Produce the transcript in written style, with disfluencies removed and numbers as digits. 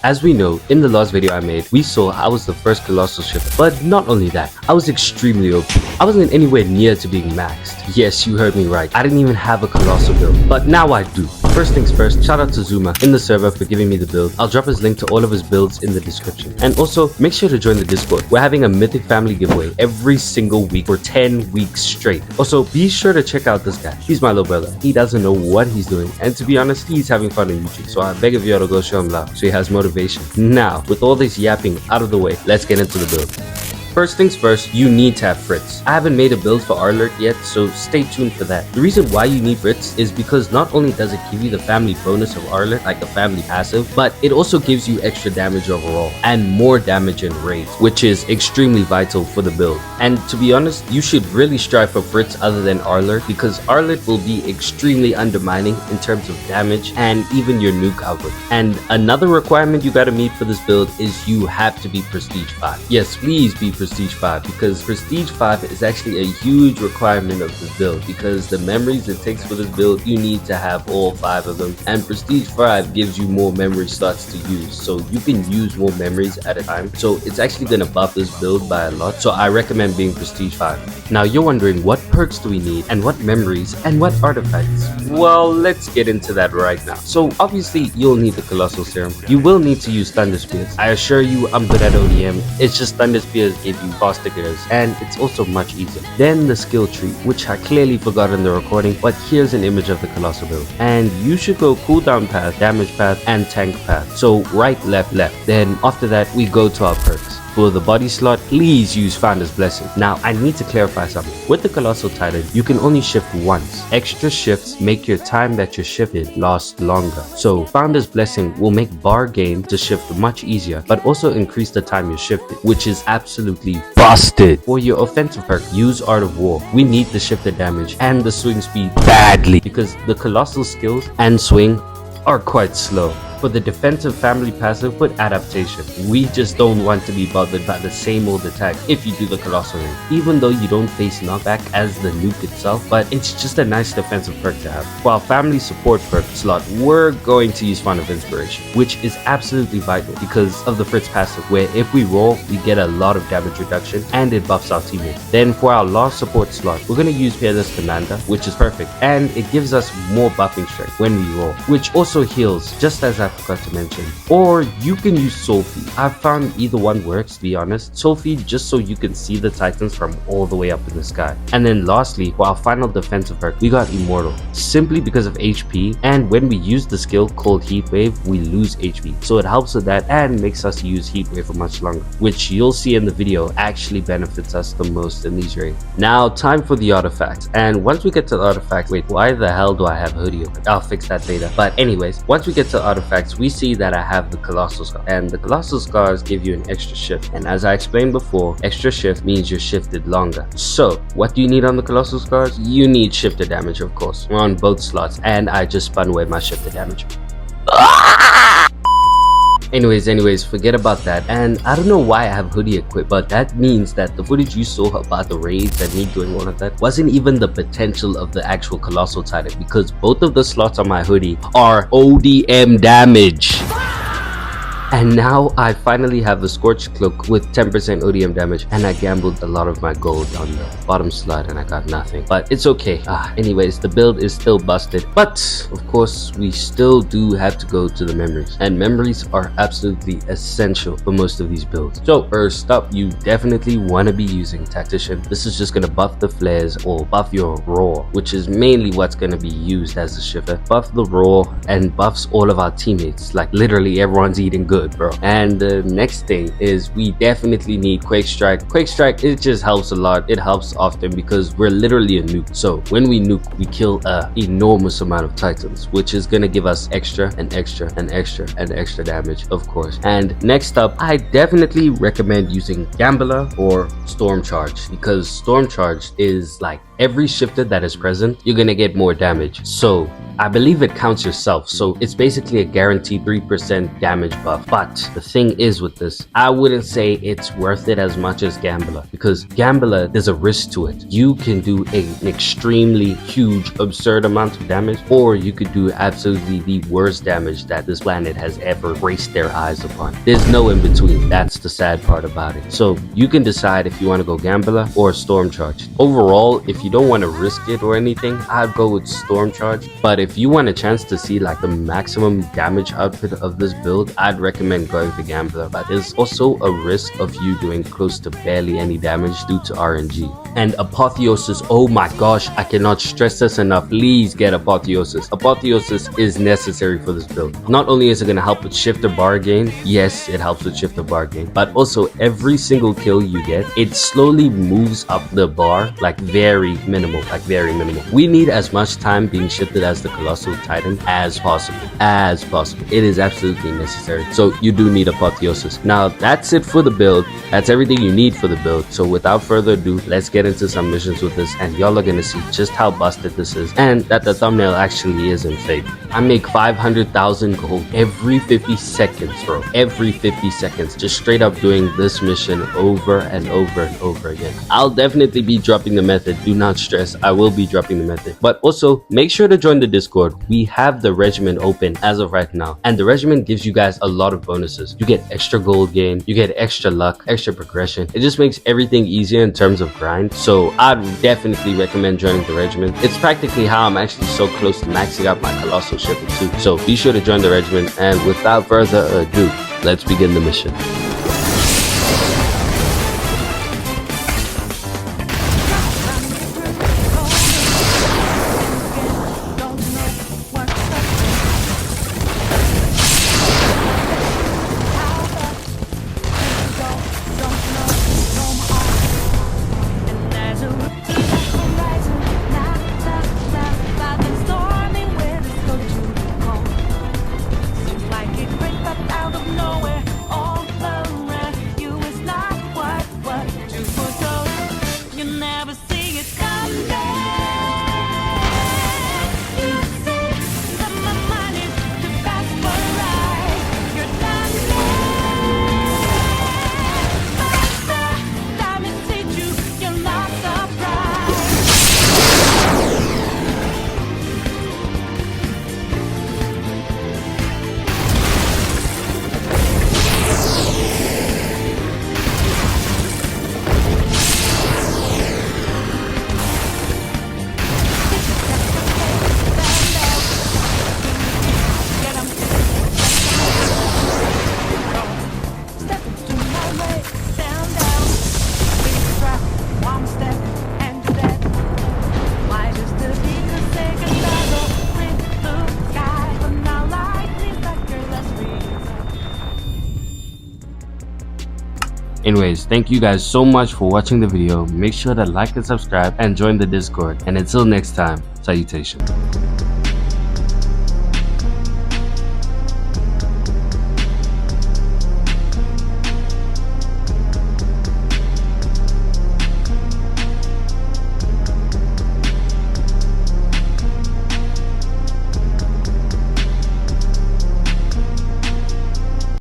As we know, in the last video I made, we saw I was the first Colossal shifter, but not only that, I was extremely OP. I wasn't anywhere near to being maxed. Yes, you heard me right, I didn't even have a Colossal build, but now I do. First things first, shout out to Zuma in the server for giving me the build. I'll drop his link to all of his builds in the description. And also, make sure to join the Discord. We're having a Mythic Family giveaway every single week for 10 weeks straight. Also, be sure to check out this guy. He's my little brother. He doesn't know what he's doing, and to be honest, he's having fun on YouTube, so I beg of you all to go show him love so he has motivation. Now, with all this yapping out of the way, let's get into the build. First things first, you need to have Fritz. I haven't made a build for Arlert yet, so stay tuned for that. The reason why you need Fritz is because not only does it give you the family bonus of Arlert, like the family passive, but it also gives you extra damage overall and more damage in raids, which is extremely vital for the build. And to be honest, you should really strive for Fritz other than Arlert, because Arlert will be extremely undermining in terms of damage and even your nuke output. And another requirement you gotta meet for this build is you have to be Prestige 5. Yes, please be Prestige 5, because Prestige 5 is actually a huge requirement of this build, because the memories it takes for this build, you need to have all 5 of them, and Prestige 5 gives you more memory slots to use, so you can use more memories at a time. So it's actually going to buff this build by a lot, so I recommend being Prestige 5. Now you're wondering, what perks do we need, and what memories, and what artifacts? Well, let's get into that right now. So obviously you'll need the Colossal Serum. You will need to use Thunder Spears. I assure you, I'm good at ODM. It's just Thunder Spears give you faster kills, and it's also much easier. Then the skill tree, which I clearly forgot in the recording, but here's an image of the Colossal build. And you should go cooldown path, damage path, and tank path. So right, left, left. Then after that, we go to our perks. For the body slot, please use Founder's Blessing. Now, I need to clarify something. With the Colossal Titan, you can only shift once. Extra shifts make your time that you're shifted last longer. So, Founder's Blessing will make bar gain to shift much easier, but also increase the time you're shifted, which is absolutely busted. For your offensive perk, use Art of War. We need the shifted damage and the swing speed badly, because the Colossal skills and swing are quite slow. For the defensive family passive, put Adaptation. We just don't want to be bothered by the same old attack if you do the Colossal ring, even though you don't face knockback as the nuke itself, but it's just a nice defensive perk to have. For our family support perk slot, we're going to use Font of Inspiration, which is absolutely vital because of the Fritz passive, where if we roll, we get a lot of damage reduction and it buffs our teammate. Then for our last support slot, we're going to use Peerless Commander, which is perfect, and it gives us more buffing strength when we roll, which also heals, just as I forgot to mention. Or you can use Sophie. I've found either one works, to be honest. Sophie, just so you can see the Titans from all the way up in the sky. And then lastly, for our final defensive perk, we got Immortal, simply because of HP, and when we use the skill called Heat Wave, we lose HP, so it helps with that and makes us use Heat Wave for much longer, which you'll see in the video actually benefits us the most in these raids. Now time for the artifacts, and once we get to the artifacts, wait, why the hell do I have hoodie open? I'll fix that later. But anyways, once we get to artifacts, we see that I have the Colossal Scar, and the Colossal Scars give you an extra shift, and as I explained before, extra shift means you're shifted longer. So what do you need on the Colossal Scars? You need shifted damage, of course, on both slots, and I just spun away my shifted damage. Anyways, forget about that. And I don't know why I have hoodie equipped, but that means that the footage you saw about the raids and me doing all of that wasn't even the potential of the actual Colossal Titan, because both of the slots on my hoodie are ODM damage. And now I finally have a Scorched Cloak with 10% ODM damage, and I gambled a lot of my gold on the bottom slot and I got nothing, but it's okay. Anyways, the build is still busted, but of course we still do have to go to the memories, and memories are absolutely essential for most of these builds. So first up, you definitely want to be using Tactician. This is just going to buff the flares or buff your roar, which is mainly what's going to be used as a shifter. Buff the roar and buffs all of our teammates, like literally everyone's eating good, bro. And the next thing is we definitely need Quake Strike. Quake Strike, it just helps a lot. It helps often because we're literally a nuke, so when we nuke, we kill a enormous amount of Titans, which is gonna give us extra and extra and extra and extra damage, of course. And next up, I definitely recommend using Gambler or Storm Charge, because Storm Charge is like every shifter that is present, you're gonna get more damage. So I believe it counts yourself, so it's basically a guaranteed 3% damage buff. But the thing is with this, I wouldn't say it's worth it as much as Gambler, because Gambler, there's a risk to it. You can do an extremely huge, absurd amount of damage, or you could do absolutely the worst damage that this planet has ever braced their eyes upon. There's no in between. That's the sad part about it. So you can decide if you want to go Gambler or Storm Charge. Overall, if you don't want to risk it or anything, I'd go with Storm Charge. But if you want a chance to see like the maximum damage output of this build, I'd recommend going to Gambler. But there's also a risk of you doing close to barely any damage due to RNG. And Apotheosis, oh my gosh, I cannot stress this enough. Please get Apotheosis. Apotheosis is necessary for this build. Not only is it going to help with shifter bar gain, yes, it helps with shifter bar gain, but also every single kill you get, it slowly moves up the bar, like very minimal. We need as much time being shifted as the Colossal Titan as possible. It is absolutely necessary. So you do need Apotheosis. Now that's it for the build. That's everything you need for the build. So without further ado, let's get into some missions with this, and y'all are gonna see just how busted this is, and that the thumbnail actually isn't fake. I make 500,000 gold every 50 seconds, bro. Every 50 seconds, just straight up doing this mission over and over and over again. I'll definitely be dropping the method. Do not stress, I will be dropping the method. But also, make sure to join the Discord. We have the regiment open as of right now, and the regiment gives you guys a lot of bonuses. You get extra gold gain, you get extra luck, extra progression. It just makes everything easier in terms of grind. So I'd definitely recommend joining the regiment. It's practically how I'm actually so close to maxing out my Colossal shipper too. So be sure to join the regiment, and without further ado, let's begin the mission. Anyways, thank you guys so much for watching the video. Make sure to like and subscribe and join the Discord. And until next time, salutation.